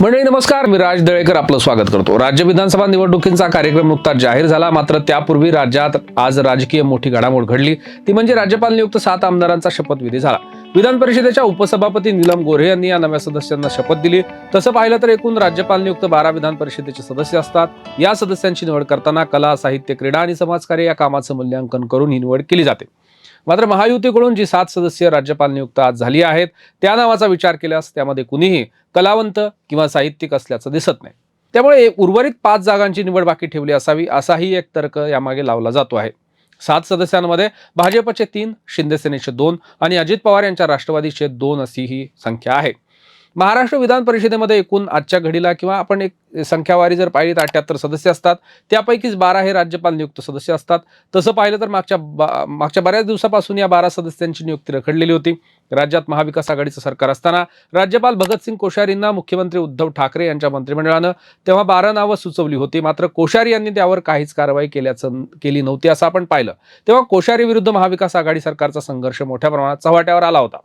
मंडळी नमस्कार, मी राज दळेकर आपलं स्वागत करतो। राज्य विधानसभा निवडणुकींचा कार्यक्रम नुकताच जाहीर झाला, मात्र त्यापूर्वी राज्यात आज राजकीय मोठी घडामोड घडली। ती म्हणजे राज्यपाल नियुक्त 7 आमदारांचा शपथविधी झाला। विधान परिषदेच्या उपसभापती नीलम गोऱ्हे यांनी या नव्या सदस्यांना शपथ दिली। तसं पाहिलं तर एकूण राज्यपाल नियुक्त 12 विधान परिषदेचे सदस्य असतात। या सदस्यांची निवड करताना कला, साहित्य, क्रीडा आणि समाजकार्य या कामाचं मूल्यांकन करून ही निवड केली जाते। मात्र महायुतीकडून जी 7 सदस्यीय राज्यपाल नियुक्त आज झाली आहेत, त्या नावाचा विचार केल्यास त्यामध्ये कुणीही कलावंत किंवा साहित्यिक असल्याचं दिसत नाही। त्यामुळे उर्वरित 5 जागांची निवड बाकी ठेवली असावी, असाही एक तर्क यामागे लावला जातो आहे। 7 सदस्यांमध्ये भाजपचे 3, शिंदे सेनेचे 2 आणि अजित पवार यांच्या राष्ट्रवादीचे 2 अशी ही संख्या आहे। महाराष्ट्र विधान परिषदेमध्ये एकूण आजच्या घडीला किंवा आपण एक संख्यावारी जर पाहिली तर 78 सदस्य असतात। त्यापैकीच 12 हे राज्यपाल नियुक्त सदस्य असतात। तसं पाहिलं तर मागच्या बऱ्याच दिवसापासून या 12 सदस्यांची नियुक्ती रखडलेली होती। राज्यात महाविकास आघाडीचं सरकार असताना राज्यपाल भगतसिंग कोश्यारींना मुख्यमंत्री उद्धव ठाकरे यांच्या मंत्रिमंडळानं तेव्हा 12 नावं सुचवली होती, मात्र कोश्यारी यांनी त्यावर काहीच कारवाई केली नव्हती असं आपण पाहिलं। तेव्हा कोश्यारी विरुद्ध महाविकास आघाडी सरकारचा संघर्ष मोठ्या प्रमाणात चव्हाट्यावर आला होता।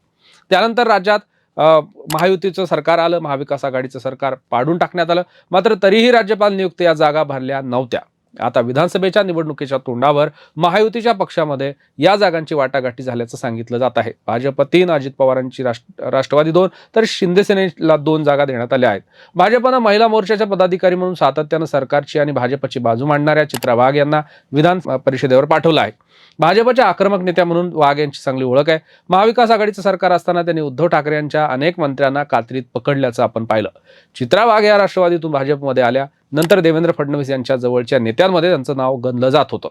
त्यानंतर राज्यात महायुतीचं सरकार आलं, महाविकास आघाडीचं सरकार पाडून टाकण्यात आलं, मात्र तरीही राज्यपाल नियुक्त या जागा भरल्या नव्हत्या। आता विधानसभेच्या निवडणुकीच्या तोंडावर महायुतीच्या पक्षामध्ये या जागांची वाटाघाटी झाल्याचं सांगितलं जात आहे। भाजप 3, अजित पवारांची राष्ट्रवादी 2 तर शिंदे सेनेला 2 जागा देण्यात आल्या आहेत। भाजपनं महिला मोर्चाच्या पदाधिकारी म्हणून सातत्यानं सरकारची आणि भाजपची बाजू मांडणाऱ्या चित्रा वाघ यांना विधान परिषदेवर पाठवलं आहे। भाजपच्या आक्रमक नेत्या म्हणून वाघ यांची चांगली ओळख आहे। महाविकास आघाडीचं सरकार असताना त्यांनी उद्धव ठाकरे यांच्या अनेक मंत्र्यांना कात्रीत पकडल्याचं आपण पाहिलं। चित्रा वाघ या राष्ट्रवादीतून भाजपमध्ये आल्या, नंतर देवेंद्र फडणवीस यांच्या जवळच्या नेत्यांमध्ये त्यांचं नाव गणलं जात होतं।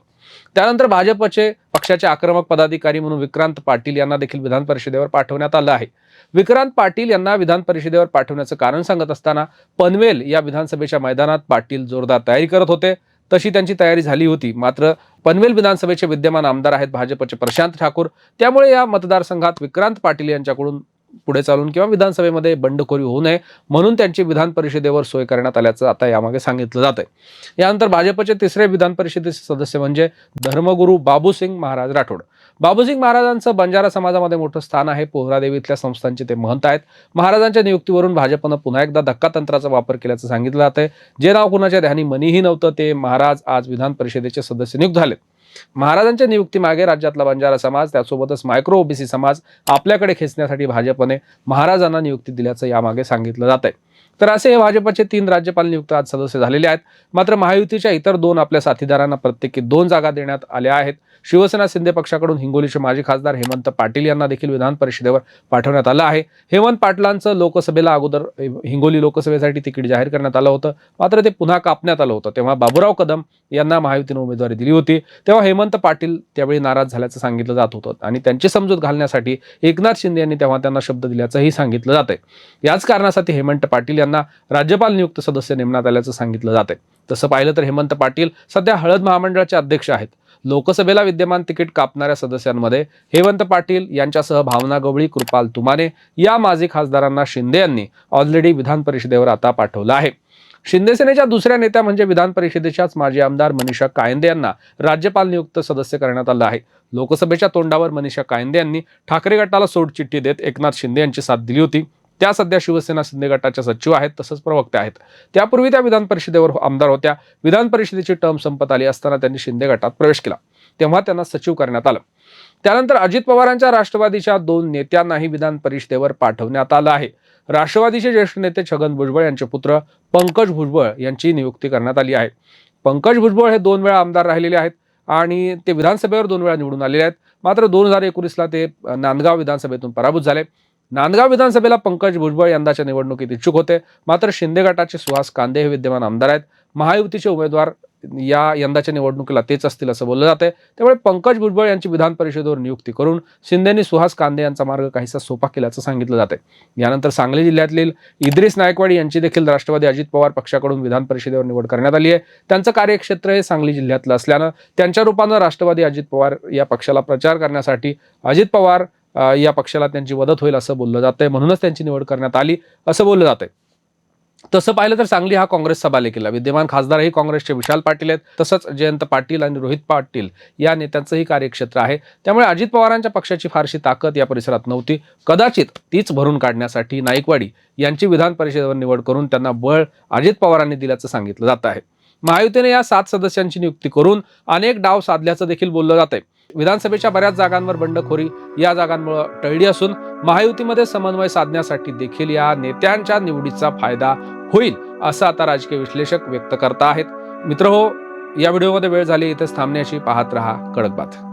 त्यानंतर भाजपचे पक्षाचे आक्रमक पदाधिकारी म्हणून विक्रांत पाटील यांना देखील विधान परिषदेवर पाठवण्यात आलं आहे। विक्रांत पाटील यांना विधान परिषदेवर पाठवण्याचं कारण सांगत असताना पनवेल या विधानसभेच्या मैदानात पाटील जोरदार तयारी करत होते। तशी त्यांची तयारी झाली होती, मात्र पनवेल विधानसभेचे विद्यमान आमदार आहेत भाजपचे प्रशांत ठाकूर। त्यामुळे या मतदारसंघात विक्रांत पाटील यांच्याकडून पुढे चालून किंवा विधानसभेमध्ये बंडखोरी होऊ नये म्हणून त्यांची विधान परिषदेवर सोय करण्यात आल्याचं आता यामागे सांगितलं जात आहे। यानंतर भाजपचे 3रे विधान परिषदेचे सदस्य म्हणजे धर्मगुरू बाबूसिंग महाराज राठोड। बाबूसिंग महाराजांचं बंजारा समाजामध्ये मोठं स्थान आहे। पोहरादेवी इथल्या संस्थांचे ते महंत आहेत। महाराजांच्या नियुक्तीवरून भाजपनं पुन्हा एकदा धक्कातंत्राचा वापर केल्याचं सांगितलं जात आहे। जे नाव कुणाच्या ध्यानी मनीही नव्हतं ते महाराज आज विधान परिषदेचे सदस्य नियुक्त झालेत। महाराजांच्या नियुक्तीमागे राज्यातला बंजारा समाज, त्यासोबतच मायक्रो ओबीसी समाज आपल्याकडे खेचण्यासाठी भाजपने महाराजांना नियुक्ती दिल्याचं यामागे सांगितलं जात आहे। तर असे हे भाजपचे 3 राज्यपाल नियुक्त आज सदस्य झालेले आहेत। मात्र महायुतीच्या इतर 2 आपल्या साथीदारांना प्रत्येकी 2 जागा देण्यात आल्या आहेत। शिवसेना शिंदे पक्षाकडून हिंगोलीचे माजी खासदार हेमंत पाटील यांना देखील विधान परिषदेवर पाठवण्यात आलं आहे। हेमंत पाटलांचं लोकसभेला अगोदर हिंगोली लोकसभेसाठी तिकीट जाहीर करण्यात आलं होतं, मात्र ते पुन्हा कापण्यात आलं होतं। तेव्हा बाबूराव कदम यांना महायुतीने उमेदवारी दिली होती। तेव्हा हेमंत पाटील त्यावेळी नाराज झाल्याचं सांगितलं जात होतं आणि त्यांची समजूत घालण्यासाठी एकनाथ शिंदे यांनी तेव्हा त्यांना शब्द दिल्याचंही सांगितलं जात आहे। याच कारणासाठी हेमंत पाटील यांना राज्यपाल नियुक्त सदस्य नेमण्यात आल्याचं सांगितलं जात आहे। तसं पाहिलं तर हेमंत पाटील सध्या हळद महामंडळाचे अध्यक्ष आहेत। लोकसभेला विद्यमान तिकीट कापणाऱ्या सदस्यांमध्ये हेमंत पाटील यांच्यासह भावना गवळी, कृपाल तुमाने या माजी खासदारांना शिंदे यांनी ऑलरेडी विधान परिषदेवर आता पाठवलं आहे। शिंदे सेनेच्या दुसऱ्या नेत्या म्हणजे विधान परिषदेच्याच माजी आमदार मनीषा कायंदे यांना राज्यपाल नियुक्त सदस्य करण्यात आलं आहे। लोकसभेच्या तोंडावर मनीषा कायंदे यांनी ठाकरे गटाला सोडचिठ्ठी देत एकनाथ शिंदे यांची साथ दिली होती। त्या सध्या शिवसेना शिंदे गटाच्या सचिव आहेत, तसंच प्रवक्ते आहेत। त्यापूर्वी त्या विधान परिषदेवर आमदार होत्या। विधान परिषदेची टर्म संपत आली असताना त्यांनी शिंदे गटात प्रवेश केला, तेव्हा त्यांना सचिव करण्यात आलं। त्यानंतर अजित पवारांच्या राष्ट्रवादीच्या 2 नेत्यांनाही विधान परिषदेवर पाठवण्यात आलं आहे। राष्ट्रवादीचे ज्येष्ठ नेते छगन भुजबळ यांचे पुत्र पंकज भुजबळ यांची नियुक्ती करण्यात आली आहे। पंकज भुजबळ हे 2 वेळा आमदार राहिलेले आहेत आणि ते विधानसभेवर 2 वेळा निवडून आलेले आहेत, मात्र 2019ला ते नांदगाव विधानसभेतून पराभूत झाले। नांदगाव विधानसभेला पंकज भुजबळ यंदाच्या निवडणुकीत इच्छुक होते, मात्र शिंदे गटाचे सुहास कांदे हे विद्यमान आमदार आहेत। महायुतीचे उमेदवार या यंदाच्या निवडणुकीला तेच असतील असं बोललं जातंय। त्यामुळे पंकज भुजबळ यांची विधान परिषदेवर नियुक्ती करून शिंदेंनी सुहास कांदे यांचा मार्ग काहीसा सोपा केल्याचं सांगितलं जातंय। यानंतर सांगली जिल्ह्यातील इद्रिस नायकवाडी यांची देखील राष्ट्रवादी अजित पवार पक्षाकडून विधान परिषदेवर निवड करण्यात आली आहे। त्यांचं कार्यक्षेत्र हे सांगली जिल्ह्यातलं असल्यानं त्यांच्या रूपानं राष्ट्रवादी अजित पवार या पक्षाला प्रचार करण्यासाठी अजित पवार या पक्षाला त्यांची मदत होईल असं बोललं जातंय, म्हणूनच त्यांची निवड करण्यात आली असं बोललं जातंय। तसं पाहिलं तर सांगली हा काँग्रेसचा बालेकिल्ला. विद्यमान खासदारही काँग्रेसचे विशाल पाटील आहेत. तसंच जयंत पाटील आणि रोहित पाटील या नेत्यांचंही कार्यक्षेत्र आहे. त्यामुळे अजित पवारांच्या पक्षाची फारशी ताकद या परिसरात नव्हती. कदाचित तीच भरून काढण्यासाठी नाईकवाडी यांची विधान परिषदेवर निवड करून त्यांना बळ अजित पवारांनी दिल्याचं सांगितलं जात आहे. महायुतीने या 7 सदस्यांची नियुक्ती करून अनेक डाव साधल्याचं देखील बोललं जात आहे. विधानसभेच्या बऱ्याच जागांवर बंडखोरी या जागांमुळे टळली असून महायुतीमध्ये समन्वय साधण्यासाठी देखील या नेत्यांच्या निवडीचा फायदा होईल असं आता राजकीय विश्लेषक व्यक्त करत आहेत. मित्रहो, या व्हिडिओमध्ये वेळ झाली इथेच थांबण्याची. पाहत रहा कडक बात.